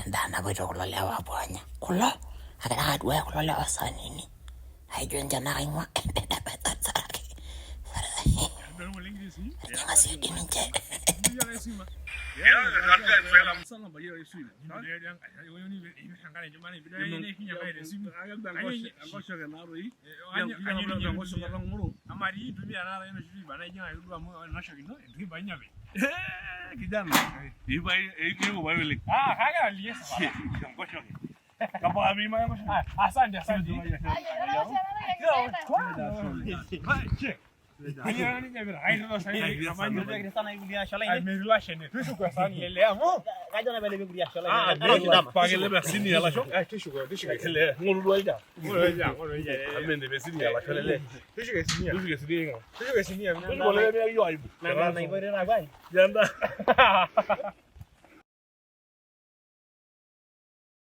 ndana bwito kulolewa bwanya kulo akana adwa kulolewa sanini hajonja na ingwa endabatatsaki nyanga sidini nje kijana iba hiyo wewe kaga aliesa Koshoke kama mimi mama asante